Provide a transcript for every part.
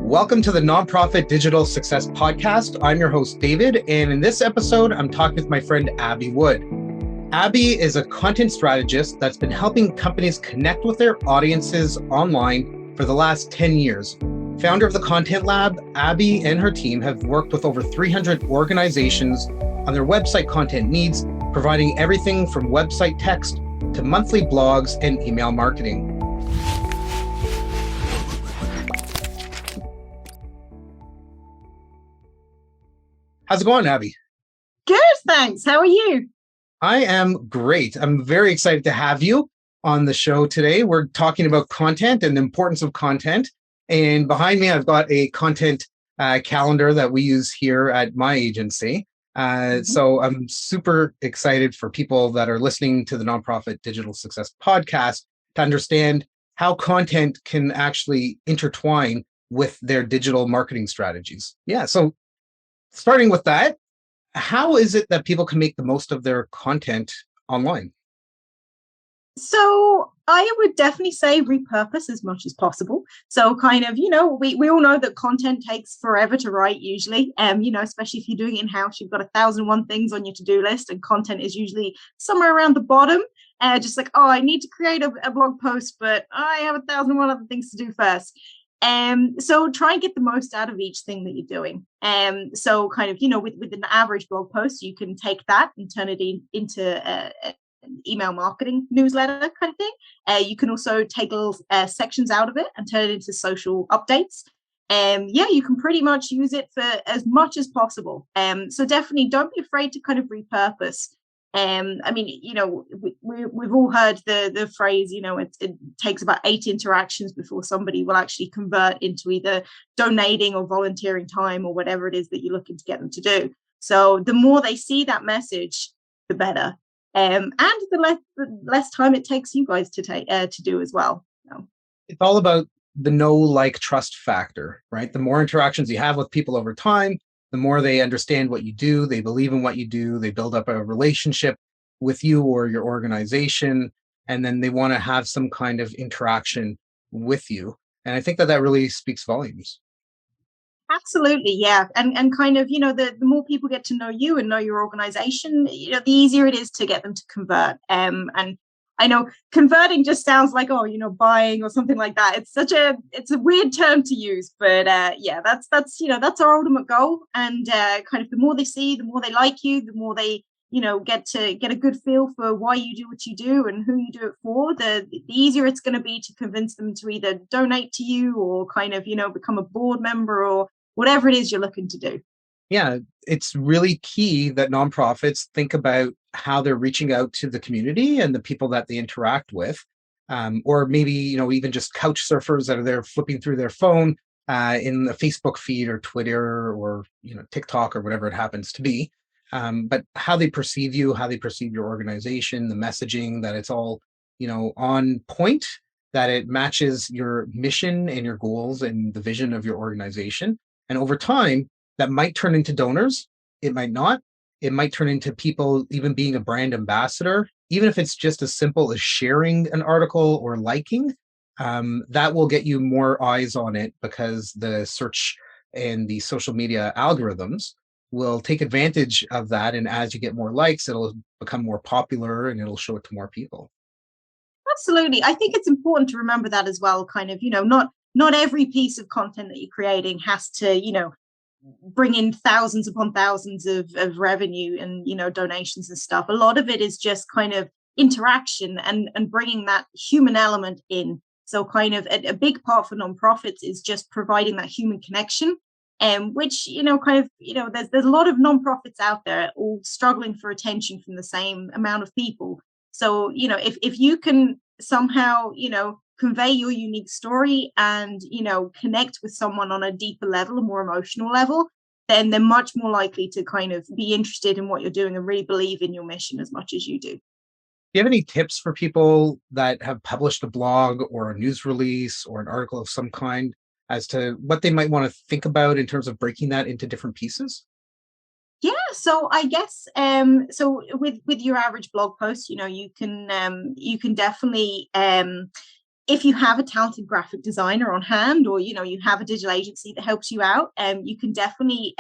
Welcome to the Nonprofit Digital Success Podcast. I'm your host, David, and in this episode, I'm talking with my friend, Abby Wood. Abby is a content strategist that's been helping companies connect with their audiences online for the last 10 years. Founder of the Content Lab, Abby and her team have worked with over 300 organizations on their website content needs, providing everything from website text to monthly blogs and email marketing. How's it going, Abby? Good, thanks. How are you? I am great. I'm very excited to have you on the show today. We're talking about content and the importance of content. And behind me, I've got a content calendar that we use here at my agency. So I'm super excited for people that are listening to the Nonprofit Digital Success Podcast to understand how content can actually intertwine with their digital marketing strategies. Yeah, so starting with that, how is it that people can make the most of their content online? So I would definitely say repurpose as much as possible. So kind of, we all know that content takes forever to write usually, especially if you're doing it in-house, you've got 1,001 things on your to-do list and content is usually somewhere around the bottom. Just like, I need to create a blog post, but I have 1,001 other things to do first. So try and get the most out of each thing that you're doing. So kind of, with an average blog post, you can take that and turn it into an email marketing newsletter kind of thing. You can also take little sections out of it and turn it into social updates. You can pretty much use it for as much as possible. So definitely don't be afraid to kind of repurpose. We've all heard the phrase, it takes about 8 interactions before somebody will actually convert into either donating or volunteering time or whatever it is that you're looking to get them to do. So the more they see that message, the better. And the less time it takes you guys to do as well. So. It's all about the know, like, trust factor, right? The more interactions you have with people over time, the more they understand what you do, they believe in what you do, they build up a relationship with you or your organization, and then they want to have some kind of interaction with you. And I think that really speaks volumes. Absolutely, yeah. And kind of, the more people get to know you and know your organization, the easier it is to get them to convert. And I know converting just sounds like, buying or something like that. It's a weird term to use, but that's our ultimate goal. And kind of the more they see, the more they like you, the more they, get a good feel for why you do what you do and who you do it for, the easier it's going to be to convince them to either donate to you or kind of, become a board member or whatever it is you're looking to do. Yeah, it's really key that nonprofits think about how they're reaching out to the community and the people that they interact with, or maybe even just couch surfers that are there flipping through their phone in the Facebook feed or Twitter or TikTok or whatever it happens to be. But how they perceive you, how they perceive your organization, the messaging, that it's all on point, that it matches your mission and your goals and the vision of your organization, and over time. That might turn into donors. It might not. It might turn into people even being a brand ambassador, even if it's just as simple as sharing an article or liking. That will get you more eyes on it because the search and the social media algorithms will take advantage of that. And as you get more likes, it'll become more popular and it'll show it to more people. Absolutely. I think it's important to remember that as well. Kind of, not every piece of content that you're creating has to, bring in thousands upon thousands of revenue and donations and stuff. A lot of it is just kind of interaction and bringing that human element in. So kind of a big part for nonprofits is just providing that human connection, which there's a lot of nonprofits out there all struggling for attention from the same amount of people. So if you can somehow convey your unique story and connect with someone on a deeper level, a more emotional level, then they're much more likely to kind of be interested in what you're doing and really believe in your mission as much as you do. Do you have any tips for people that have published a blog or a news release or an article of some kind as to what they might want to think about in terms of breaking that into different pieces? Yeah, so I guess so with your average blog post, you can definitely if you have a talented graphic designer on hand, or you have a digital agency that helps you out, you can definitely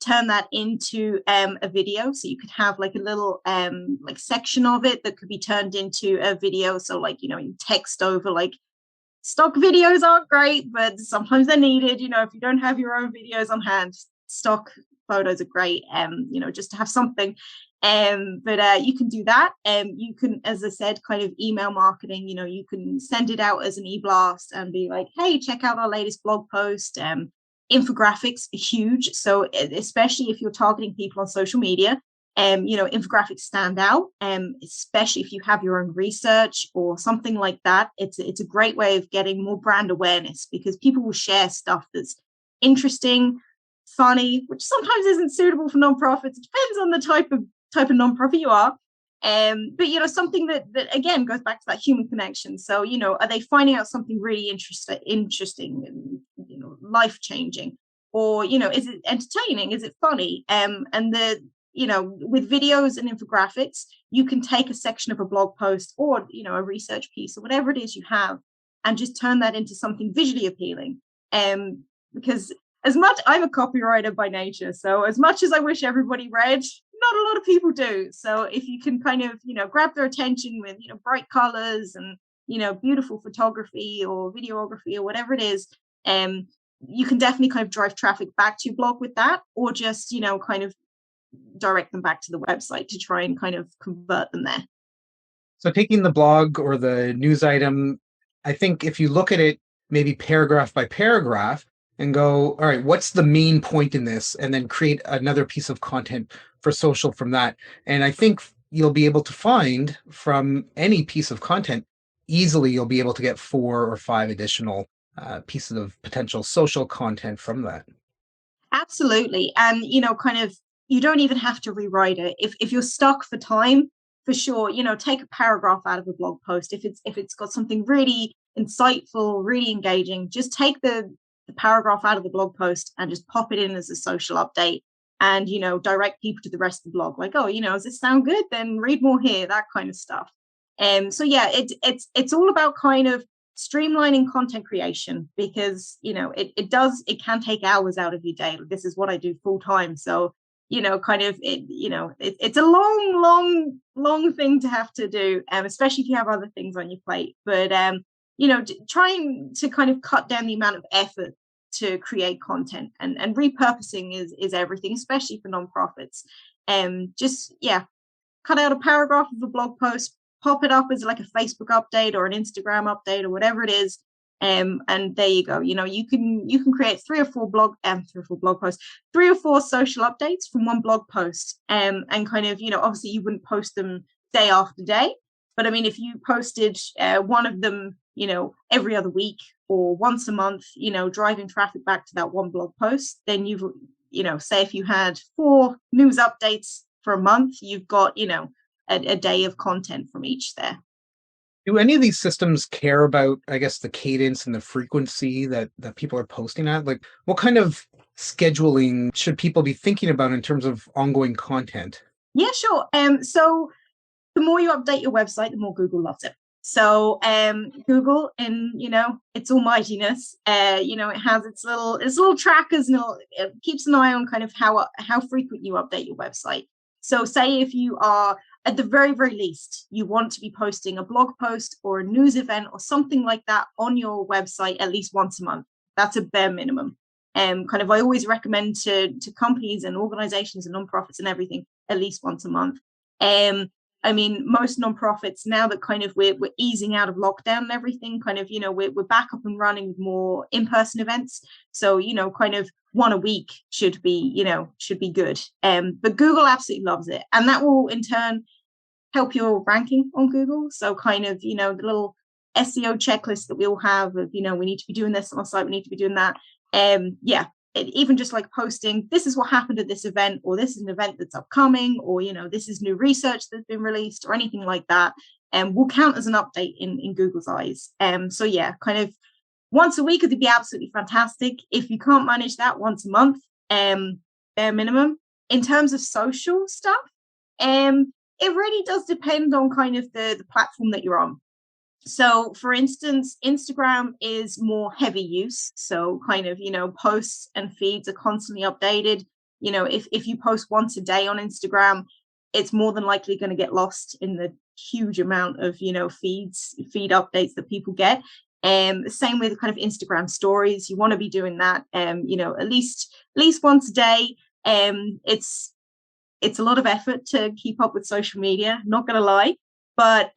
turn that into a video. So you could have like a little like section of it that could be turned into a video. So like, you text over, like, stock videos aren't great, but sometimes they're needed. If you don't have your own videos on hand, stock photos are great, just to have something. But you can do that. You can, as I said, kind of email marketing. You can send it out as an e-blast and be like, hey, check out our latest blog post. Infographics are huge. So especially if you're targeting people on social media, infographics stand out, especially if you have your own research or something like that. It's a great way of getting more brand awareness, because people will share stuff that's interesting, funny, which sometimes isn't suitable for nonprofits. It depends on the type of nonprofit you are. But something that again goes back to that human connection. So are they finding out something really interesting and life-changing, or is it entertaining, is it funny? And with videos and infographics, you can take a section of a blog post, or a research piece, or whatever it is you have, and just turn that into something visually appealing. Because as much, I'm a copywriter by nature, so as much as I wish everybody read, not a lot of people do. So if you can kind of grab their attention with bright colors and beautiful photography or videography or whatever it is, you can definitely kind of drive traffic back to your blog with that, or just kind of direct them back to the website to try and kind of convert them there. So taking the blog or the news item, I think if you look at it maybe paragraph by paragraph and go, all right, what's the main point in this? And then create another piece of content for social from that. And I think you'll be able to find from any piece of content, easily you'll be able to get 4 or 5 additional pieces of potential social content from that. Absolutely. And, kind of, you don't even have to rewrite it. If you're stuck for time, for sure, take a paragraph out of a blog post. If it's got something really insightful, really engaging, just take the paragraph out of the blog post and just pop it in as a social update, and direct people to the rest of the blog, like, oh, does this sound good? Then read more here, that kind of stuff. So yeah, it's all about kind of streamlining content creation, because it can take hours out of your day. This is what I do full time, so kind of it's a long thing to have to do, especially if you have other things on your plate. But trying to kind of cut down the amount of effort to create content, and repurposing is everything, especially for nonprofits. Just cut out a paragraph of a blog post, pop it up as like a Facebook update or an Instagram update or whatever it is. And there you go. You can create 3 or 4 blog posts, 3 or 4 social updates from one blog post. And kind of, obviously you wouldn't post them day after day, but I mean, if you posted one of them, every other week or once a month, driving traffic back to that one blog post, then you've, say if you had 4 news updates for a month, you've got, a day of content from each there. Do any of these systems care about, I guess, the cadence and the frequency that people are posting at? Like, what kind of scheduling should people be thinking about in terms of ongoing content? Yeah, sure. So the more you update your website, the more Google loves it. So Google, in its almightiness, it has its little trackers, and it keeps an eye on kind of how frequent you update your website. So say if you are, at the very, very least, you want to be posting a blog post or a news event or something like that on your website at least once a month. That's a bare minimum. Kind of, I always recommend to companies and organizations and nonprofits and everything, at least once a month. I mean, most nonprofits, now that kind of we're easing out of lockdown and everything, kind of, we're back up and running with more in-person events. So, kind of 1 a week should be good. But Google absolutely loves it. And that will in turn help your ranking on Google. So kind of, the little SEO checklist that we all have of, we need to be doing this on our site, we need to be doing that. Even just like posting, this is what happened at this event, or this is an event that's upcoming, or this is new research that's been released, or anything like that, will count as an update in Google's eyes. So yeah, kind of once a week would be absolutely fantastic. If you can't manage that, once a month, bare minimum. In terms of social stuff, it really does depend on kind of the platform that you're on. So for instance, Instagram is more heavy use. So kind of, posts and feeds are constantly updated. If you post once a day on Instagram, it's more than likely going to get lost in the huge amount of, feed updates that people get. Same with kind of Instagram stories. You want to be doing that, at least once a day. It's a lot of effort to keep up with social media, not gonna lie. But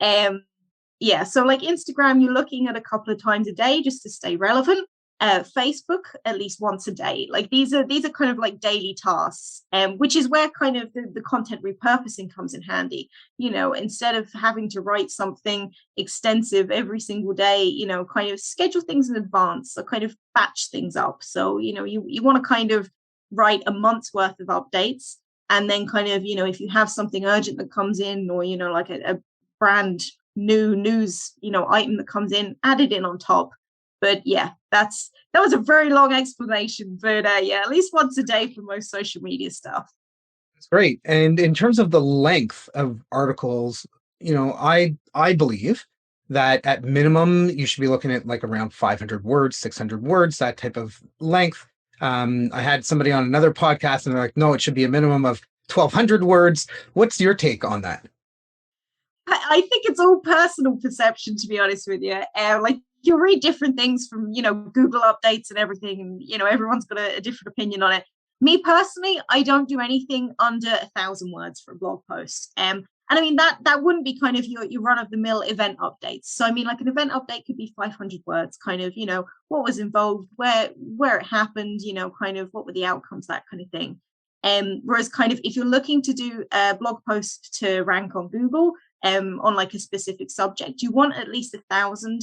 yeah, so like Instagram, you're looking at a couple of times a day just to stay relevant. Facebook at least once a day. Like these are kind of like daily tasks, which is where kind of the content repurposing comes in handy. Instead of having to write something extensive every single day, kind of schedule things in advance or kind of batch things up. So you want to kind of write a month's worth of updates, and then kind of if you have something urgent that comes in, or like a brand new news item that comes in, add it in on top. But yeah, that was a very long explanation, but yeah, at least once a day for most social media stuff. That's great. And in terms of the length of articles, I believe that at minimum you should be looking at like around 500 words, 600 words, that type of length. I had somebody on another podcast and they're like, no, it should be a minimum of 1,200 words. What's your take on that? I think it's all personal perception, to be honest with you. Like you read different things from Google updates and everything, and everyone's got a different opinion on it. Me personally, I don't do anything under 1,000 words for a blog post. And I mean that wouldn't be kind of your run of the mill event updates. So I mean, like an event update could be 500 words, kind of what was involved, where it happened, kind of what were the outcomes, that kind of thing. Whereas kind of if you're looking to do a blog post to rank on Google, on like a specific subject, you want at least 1,000.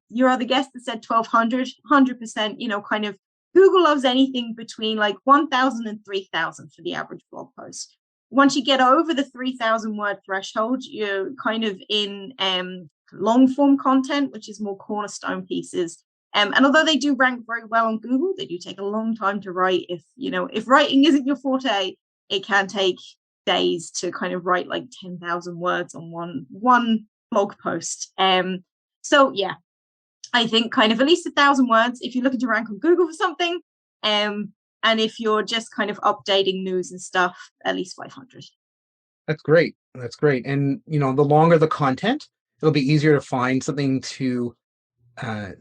Your other guest that said 1,200, 100%, kind of Google loves anything between like 1,000 and 3,000 for the average blog post. Once you get over the 3,000 word threshold, you're kind of in long form content, which is more cornerstone pieces. And although they do rank very well on Google, they do take a long time to write. If writing isn't your forte, it can take days to kind of write like 10,000 words on one blog post. So yeah, I think kind of at least 1,000 words if you're looking to rank on Google for something. And if you're just kind of updating news and stuff, at least 500. That's great. That's great. And the longer the content, it'll be easier to find something to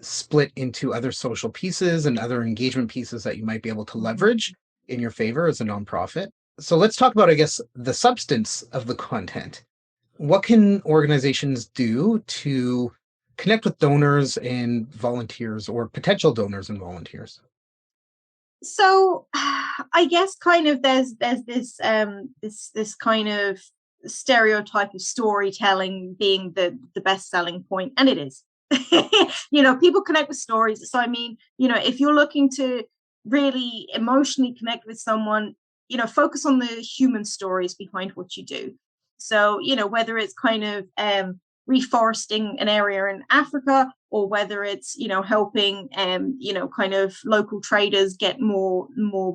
split into other social pieces and other engagement pieces that you might be able to leverage in your favor as a nonprofit. So let's talk about, I guess, the substance of the content. What can organizations do to connect with donors and volunteers, or potential donors and volunteers? So I guess kind of there's this this kind of stereotype of storytelling being the best selling point, and it is. People connect with stories. So I mean, if you're looking to really emotionally connect with someone, focus on the human stories behind what you do. So whether it's kind of reforesting an area in Africa, or whether it's helping kind of local traders get more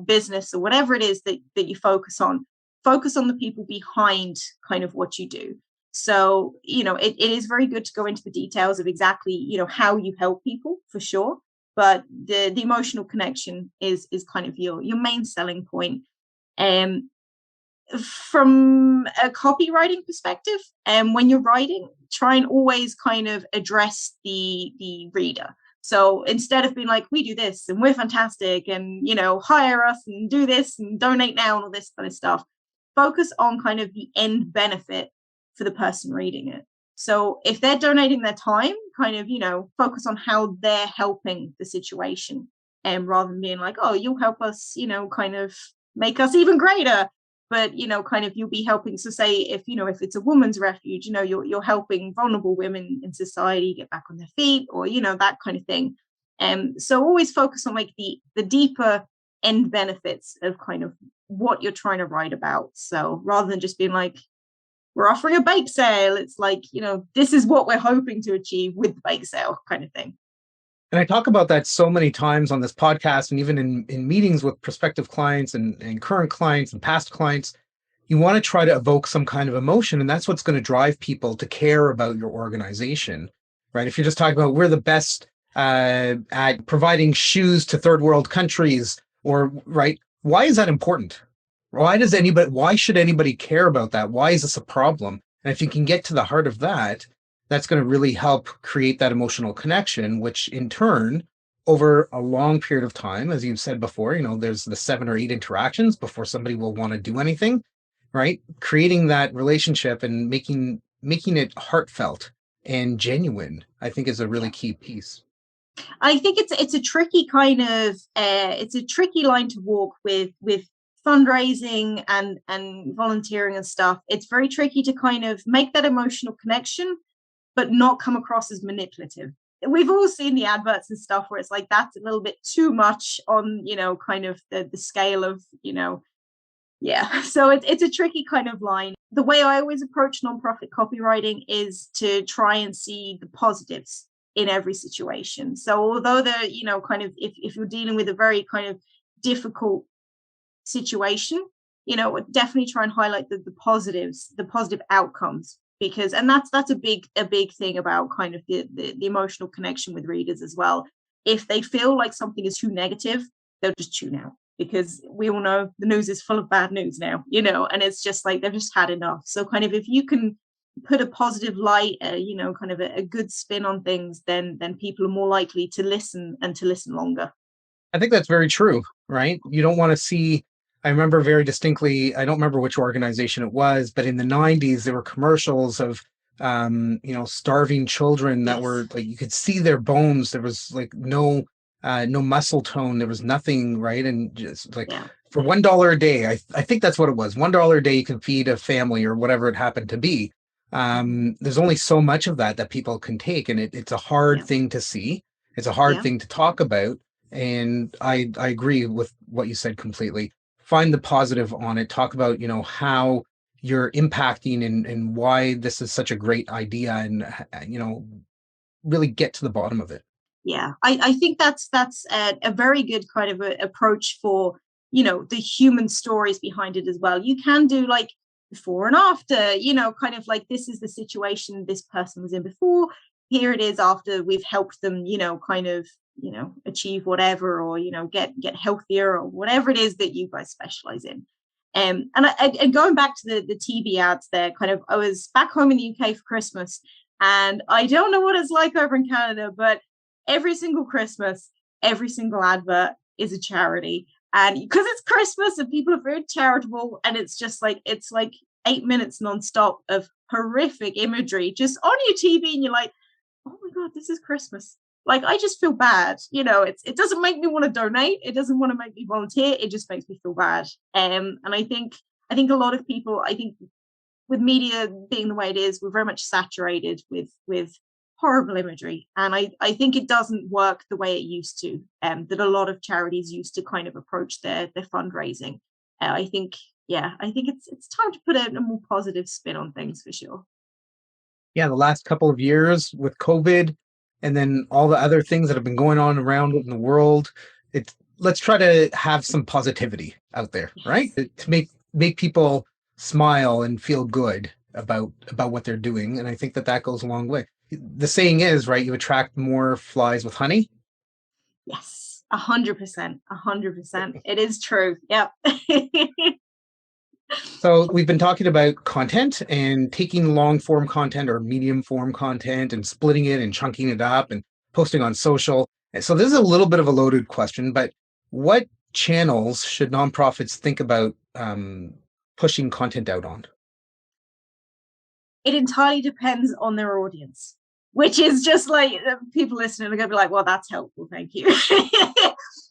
business, or whatever it is that you focus on the people behind kind of what you do. So it is very good to go into the details of exactly how you help people, for sure, but the emotional connection is kind of your main selling point. From a copywriting perspective, and when you're writing, try and always kind of address the reader. So instead of being like, we do this and we're fantastic and hire us and do this and donate now and all this kind of stuff, focus on kind of the end benefit for the person reading it. So if they're donating their time, kind of focus on how they're helping the situation, and rather than being like, oh, you'll help us kind of make us even greater. But kind of you'll be helping. So say if it's a woman's refuge, you're helping vulnerable women in society get back on their feet, or that kind of thing. So always focus on like the deeper end benefits of kind of what you're trying to write about. So rather than just being like, we're offering a bake sale, it's like this is what we're hoping to achieve with the bake sale, kind of thing. And I talk about that so many times on this podcast, and even in meetings with prospective clients and current clients and past clients. You want to try to evoke some kind of emotion, and that's what's going to drive people to care about your organization. right? If you're just talking about we're the best at providing shoes to third world countries, or right, why is that important? Why should anybody care about that? Why is this a problem? And if you can get to the heart of that, that's going to really help create that emotional connection, which in turn, over a long period of time, as you've said before, there's the 7 or 8 interactions before somebody will want to do anything, right? Creating that relationship and making it heartfelt and genuine, I think, is a really Yeah. key piece. I think it's a tricky kind of it's a tricky line to walk with fundraising and volunteering and stuff. It's very tricky to kind of make that emotional connection, but not come across as manipulative. We've all seen the adverts and stuff where it's like that's a little bit too much on, kind of the scale of, yeah. So it's a tricky kind of line. The way I always approach nonprofit copywriting is to try and see the positives in every situation. So although kind of if you're dealing with a very kind of difficult situation, definitely try and highlight the positives, the positive outcomes, because and that's a big thing about kind of the emotional connection with readers as well. If they feel like something is too negative, they'll just tune out, because we all know the news is full of bad news now, and it's just like they've just had enough. So kind of if you can put a positive light, kind of a good spin on things, then people are more likely to listen and to listen longer. I think that's very true, right? You don't want to see. I remember very distinctly, I don't remember which organization it was, but in the 90s, there were commercials of, starving children that were Yes. like, you could see their bones. There was like no muscle tone. There was nothing, right? And just like Yeah. for $1 a day, I think that's what it was. $1 a day, you can feed a family or whatever it happened to be. There's only so much of that people can take. And it's a hard Yeah. thing to see. It's a hard Yeah. thing to talk about. And I agree with what you said completely. Find the positive on it. Talk about, how you're impacting and why this is such a great idea, and, really get to the bottom of it. Yeah, I think that's a very good kind of approach for, the human stories behind it as well. You can do like before and after, kind of like this is the situation this person was in before, here it is after we've helped them, kind of, achieve whatever, or get healthier, or whatever it is that you guys specialize in. And going back to the TV ads there, kind of, I was back home in the UK for Christmas, and I don't know what it's like over in Canada, but every single Christmas, every single advert is a charity. And because it's Christmas and people are very charitable, and it's like 8 minutes nonstop of horrific imagery just on your TV, and you're like, oh my God, this is Christmas. Like, I just feel bad. It doesn't make me want to donate. It doesn't want to make me volunteer. It just makes me feel bad. And I think a lot of people, I think with media being the way it is, we're very much saturated with horrible imagery. And I think it doesn't work the way it used to, that a lot of charities used to kind of approach their fundraising. I think, yeah, I think it's time to put a more positive spin on things for sure. Yeah, the last couple of years with COVID and then all the other things that have been going on around in the world, it's let's try to have some positivity out there, right? Yes. To make people smile and feel good about what they're doing, and I think that goes a long way. The saying is, right, you attract more flies with honey. Yes. 100%. 100%. It is true. Yep. So we've been talking about content and taking long form content or medium form content and splitting it and chunking it up and posting on social. And so this is a little bit of a loaded question, but what channels should nonprofits think about pushing content out on? It entirely depends on their audience, which is just like people listening are going to be like, well, that's helpful. Thank you.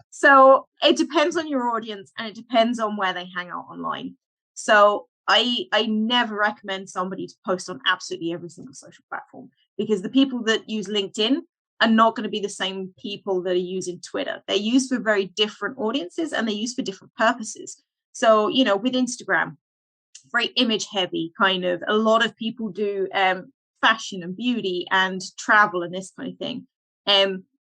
So it depends on your audience, and it depends on where they hang out online. So I never recommend somebody to post on absolutely every single social platform, because the people that use LinkedIn are not going to be the same people that are using Twitter. They're used for very different audiences, and they're used for different purposes. So, with Instagram, very image heavy, kind of a lot of people do fashion and beauty and travel and this kind of thing.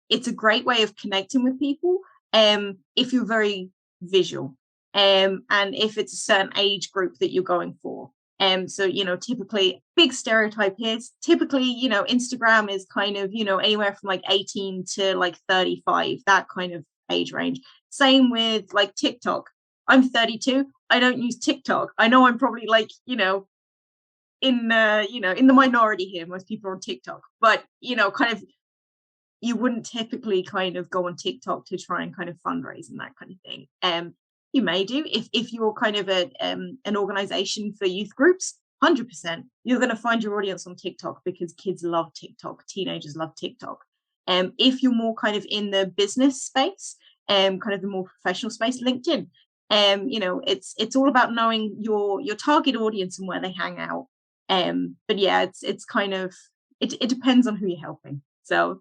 It's a great way of connecting with people, if you're very visual, and if it's a certain age group that you're going for. So, typically big stereotype here. Typically, Instagram is kind of, anywhere from like 18 to like 35, that kind of age range. Same with like TikTok. I'm 32. I don't use TikTok. I know I'm probably like, in the minority here. Most people are on TikTok, but kind of you wouldn't typically kind of go on TikTok to try and kind of fundraise and that kind of thing. You may do if you're kind of an organization for youth groups. 100%, you're going to find your audience on TikTok because kids love TikTok, teenagers love TikTok. If you're more kind of in the business space, kind of the more professional space, LinkedIn. It's all about knowing your target audience and where they hang out. But yeah, it's kind of it depends on who you're helping. So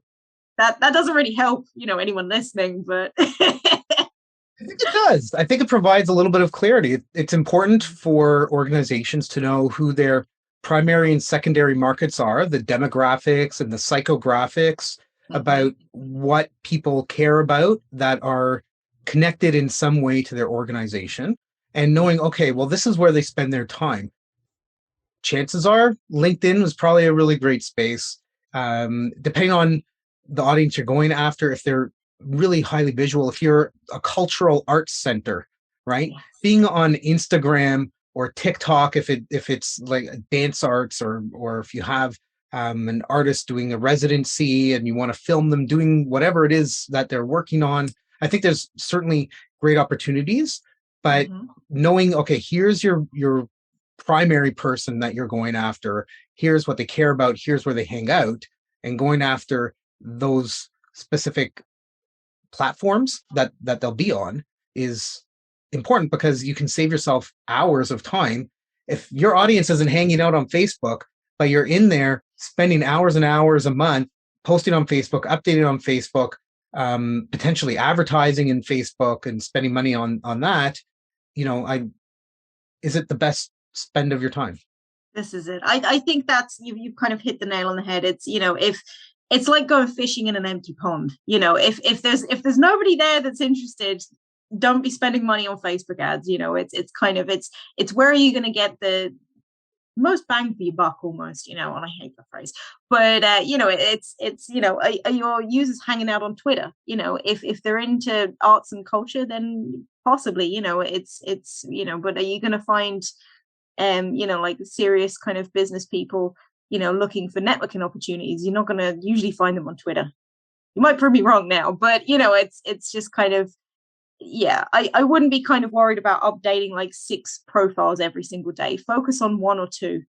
that doesn't really help, anyone listening, but I think it does. I think it provides a little bit of clarity. It's important for organizations to know who their primary and secondary markets are, the demographics and the psychographics about what people care about that are connected in some way to their organization, and knowing, okay, well, this is where they spend their time. Chances are LinkedIn is probably a really great space. Depending on the audience you're going after, if they're really highly visual, if you're a cultural arts center, right? Yes. Being on Instagram or TikTok, if it's like dance arts, or if you have an artist doing a residency and you want to film them doing whatever it is that they're working on, I think there's certainly great opportunities. But knowing, okay, here's your primary person that you're going after, here's what they care about, here's where they hang out, and going after those specific platforms that they'll be on is important, because you can save yourself hours of time. If your audience isn't hanging out on Facebook, but you're in there spending hours and hours a month posting on Facebook, updating on Facebook, potentially advertising in Facebook and spending money on that, is it the best spend of your time? This is it. I think that's you've kind of hit the nail on the head. It's if it's like going fishing in an empty pond. If there's nobody there that's interested, don't be spending money on Facebook ads. It's kind of it's where are you going to get the most bang for your buck almost, and I hate the phrase, but are your users hanging out on Twitter? If they're into arts and culture, then possibly, but are you going to find like serious kind of business people, looking for networking opportunities? You're not going to usually find them on Twitter. You might prove me wrong now, but it's just kind of, yeah, I wouldn't be kind of worried about updating like 6 profiles every single day. Focus on 1 or 2,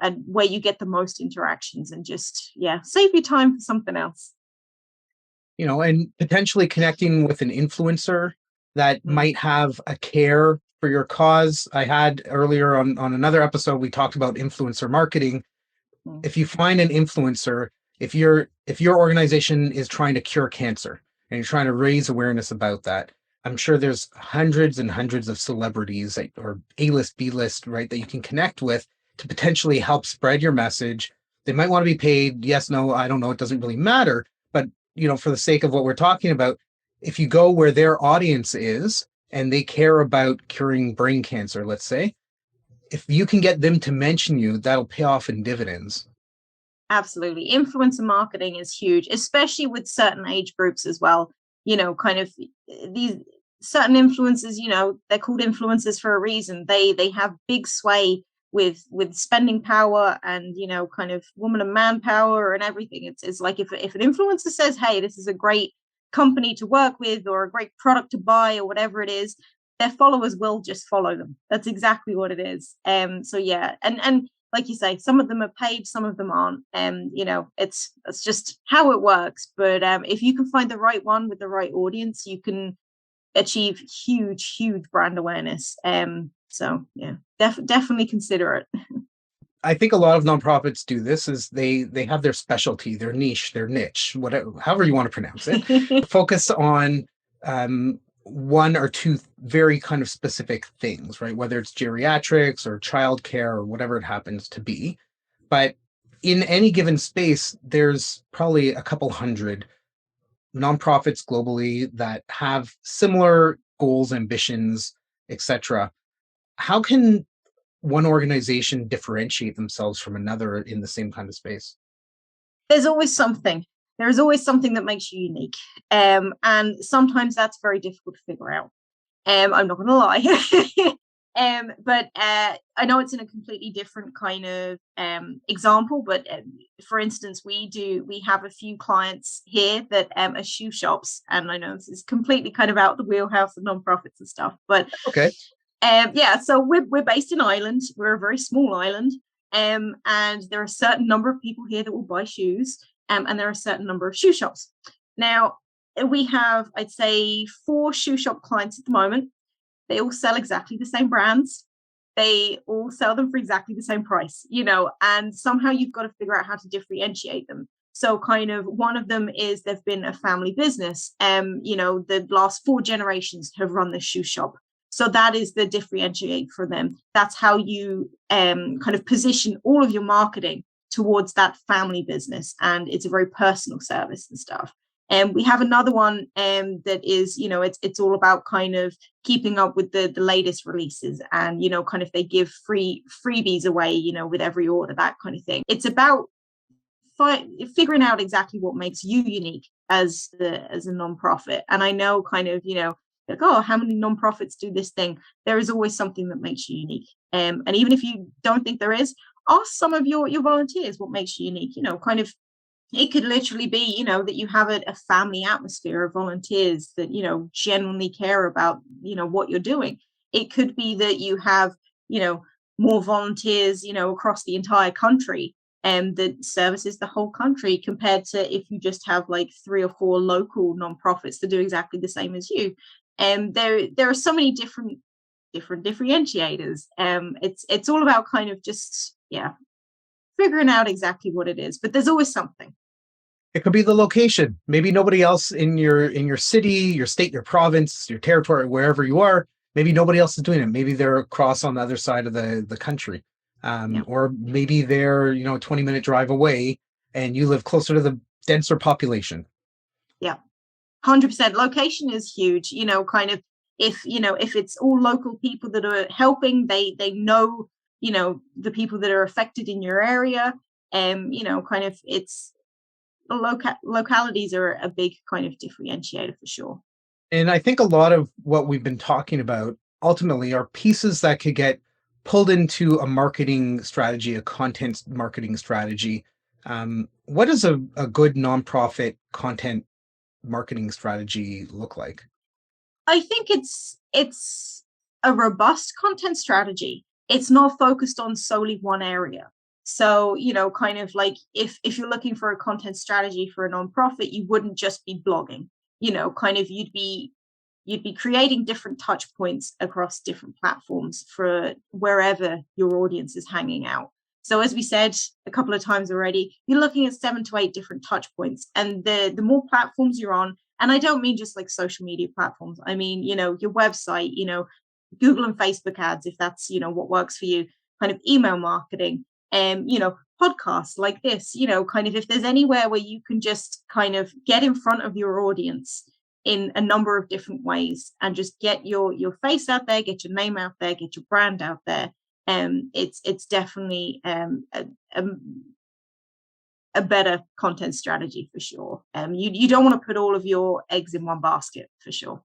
and where you get the most interactions, and just, yeah, save your time for something else. And potentially connecting with an influencer that might have a care for your cause. I had earlier on another episode, we talked about influencer marketing. If you find an influencer, if your organization is trying to cure cancer and you're trying to raise awareness about that, I'm sure there's hundreds and hundreds of celebrities or A-list, B-list, right, that you can connect with to potentially help spread your message. They might want to be paid. Yes, no, I don't know. It doesn't really matter. But, for the sake of what we're talking about, if you go where their audience is and they care about curing brain cancer, let's say, if you can get them to mention you, that'll pay off in dividends. Absolutely. Influencer marketing is huge, especially with certain age groups as well. Kind of these certain influencers, they're called influencers for a reason. They have big sway with spending power and, kind of woman and man power and everything. It's like if an influencer says, hey, this is a great company to work with or a great product to buy or whatever it is, their followers will just follow them. That's exactly what it is. So yeah, and like you say, some of them are paid, some of them aren't. It's just how it works. But if you can find the right one with the right audience, you can achieve huge brand awareness. So yeah, definitely consider it. I think a lot of nonprofits do this, is they have their specialty, their niche, their niche, whatever, however you want to pronounce it, focus on 1 or 2 very kind of specific things, right? Whether it's geriatrics or childcare or whatever it happens to be. But in any given space, there's probably a couple hundred nonprofits globally that have similar goals, ambitions, etc. How can one organization differentiate themselves from another in the same kind of space? There's always something. There's always something that makes you unique. And sometimes that's very difficult to figure out. I'm not going to lie. But I know it's in a completely different kind of example. But for instance, we have a few clients here that are shoe shops, and I know this is completely kind of out the wheelhouse of nonprofits and stuff. But Okay. yeah, so we're based in Ireland. We're a very small island, and there are a certain number of people here that will buy shoes, and there are a certain number of shoe shops. Now we have, I'd say, 4 shoe shop clients at the moment. They all sell exactly the same brands. They all sell them for exactly the same price, and somehow you've got to figure out how to differentiate them. So kind of one of them is they've been a family business. The last 4 generations have run the shoe shop. So that is the differentiate for them. That's how you kind of position all of your marketing towards that family business. And it's a very personal service and stuff. And we have another one that is, it's all about kind of keeping up with the latest releases, and, kind of they give freebies away, with every order, that kind of thing. It's about figuring out exactly what makes you unique as a nonprofit. And I know kind of, like, oh, how many nonprofits do this thing? There is always something that makes you unique. And even if you don't think there is, ask some of your volunteers what makes you unique, kind of. It could literally be, that you have a family atmosphere of volunteers that, genuinely care about, what you're doing. It could be that you have, more volunteers, across the entire country, and that services the whole country, compared to if you just have like 3 or 4 local nonprofits that do exactly the same as you. And there are so many different differentiators. It's all about kind of just, figuring out exactly what it is, but there's always something. It could be the location. Maybe nobody else in your city, your state, your province, your territory, wherever you are, maybe nobody else is doing it. Maybe they're across on the other side of the country. Or maybe they're, 20-minute drive away and you live closer to the denser population. Yeah, 100%. Location is huge, kind of if it's all local people that are helping, they know, the people that are affected in your area. Kind of it's localities are a big kind of differentiator for sure. And I think a lot of what we've been talking about ultimately are pieces that could get pulled into a marketing strategy, a content marketing strategy. What does a good nonprofit content marketing strategy look like? I think it's a robust content strategy. It's not focused on solely one area. So, kind of like if you're looking for a content strategy for a nonprofit, you wouldn't just be blogging, kind of you'd be creating different touch points across different platforms for wherever your audience is hanging out. So as we said a couple of times already, you're looking at 7 to 8 different touch points. And the more platforms you're on, and I don't mean just like social media platforms, I mean, your website, Google and Facebook ads, if that's, what works for you, kind of email marketing, podcasts like this, kind of if there's anywhere where you can just kind of get in front of your audience in a number of different ways and just get your face out there, get your name out there, get your brand out there. It's definitely a better content strategy for sure. You don't want to put all of your eggs in one basket for sure.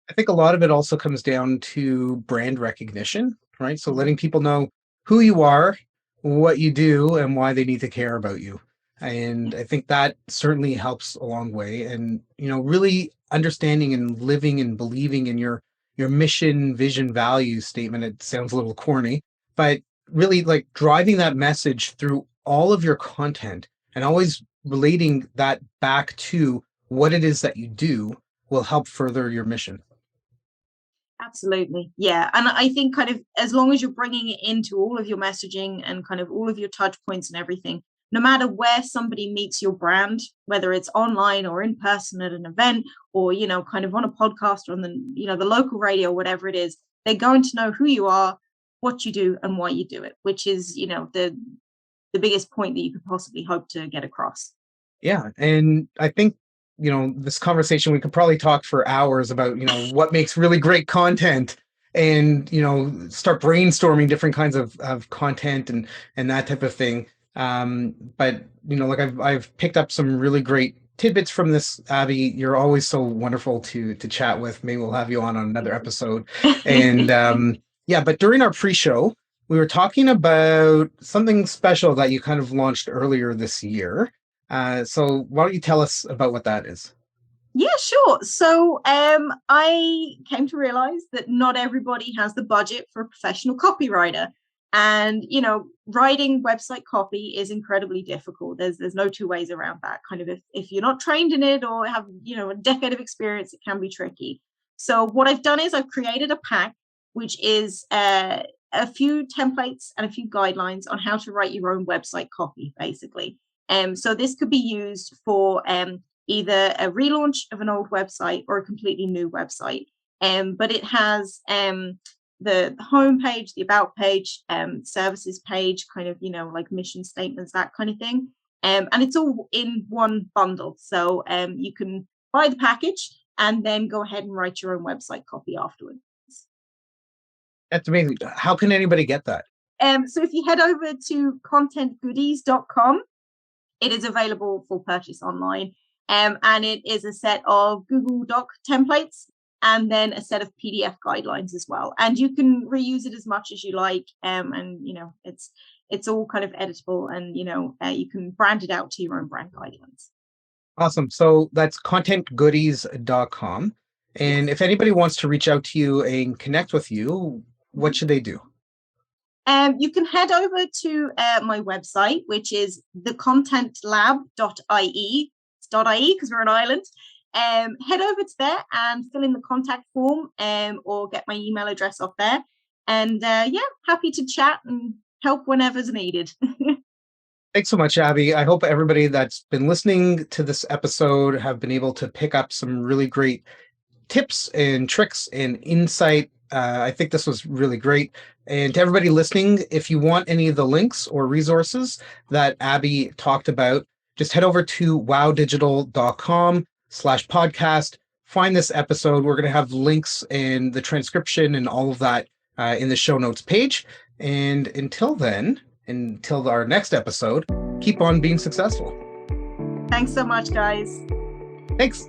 I think a lot of it also comes down to brand recognition, right? So letting people know who you are, what you do, and why they need to care about you. And I think that certainly helps a long way. And, really understanding and living and believing in your mission, vision, value statement. It sounds a little corny, but really like driving that message through all of your content and always relating that back to what it is that you do will help further your mission. Absolutely. Yeah. And I think kind of as long as you're bringing it into all of your messaging and kind of all of your touch points and everything, no matter where somebody meets your brand, whether it's online or in person at an event or, kind of on a podcast or on the local radio, whatever it is, they're going to know who you are, what you do and why you do it, which is, the biggest point that you could possibly hope to get across. Yeah. And I think, this conversation, we could probably talk for hours about, what makes really great content. and start brainstorming different kinds of content and that type of thing. But like I've picked up some really great tidbits from this, Abby. You're always so wonderful to chat with. Maybe we'll have you on another episode. And yeah, but during our pre-show, we were talking about something special that you kind of launched earlier this year. So why don't you tell us about what that is? Yeah, sure. So I came to realize that not everybody has the budget for a professional copywriter. And, writing website copy is incredibly difficult. There's no two ways around that. Kind of if you're not trained in it or have, a decade of experience, it can be tricky. So what I've done is I've created a pack, which is a few templates and a few guidelines on how to write your own website copy, basically. So this could be used for either a relaunch of an old website or a completely new website. But it has the home page, the about page, services page, kind of, like mission statements, that kind of thing. And it's all in one bundle. So you can buy the package and then go ahead and write your own website copy afterwards. That's amazing. How can anybody get that? So if you head over to contentgoodies.com, it is available for purchase online. And it is a set of Google Doc templates and then a set of PDF guidelines as well. And you can reuse it as much as you like. And it's all kind of editable, and you can brand it out to your own brand guidelines. Awesome. So that's contentgoodies.com. And if anybody wants to reach out to you and connect with you, what should they do? You can head over to my website, which is thecontentlab.ie. .ie because we're an island. Head over to there and fill in the contact form, or get my email address off there. And happy to chat and help whenever's needed. Thanks so much, Abby. I hope everybody that's been listening to this episode have been able to pick up some really great tips and tricks and insight. I think this was really great. And to everybody listening, if you want any of the links or resources that Abby talked about, just head over to wowdigital.com/podcast. Find this episode. We're going to have links and the transcription and all of that in the show notes page. And until then, until our next episode, keep on being successful. Thanks so much, guys. Thanks.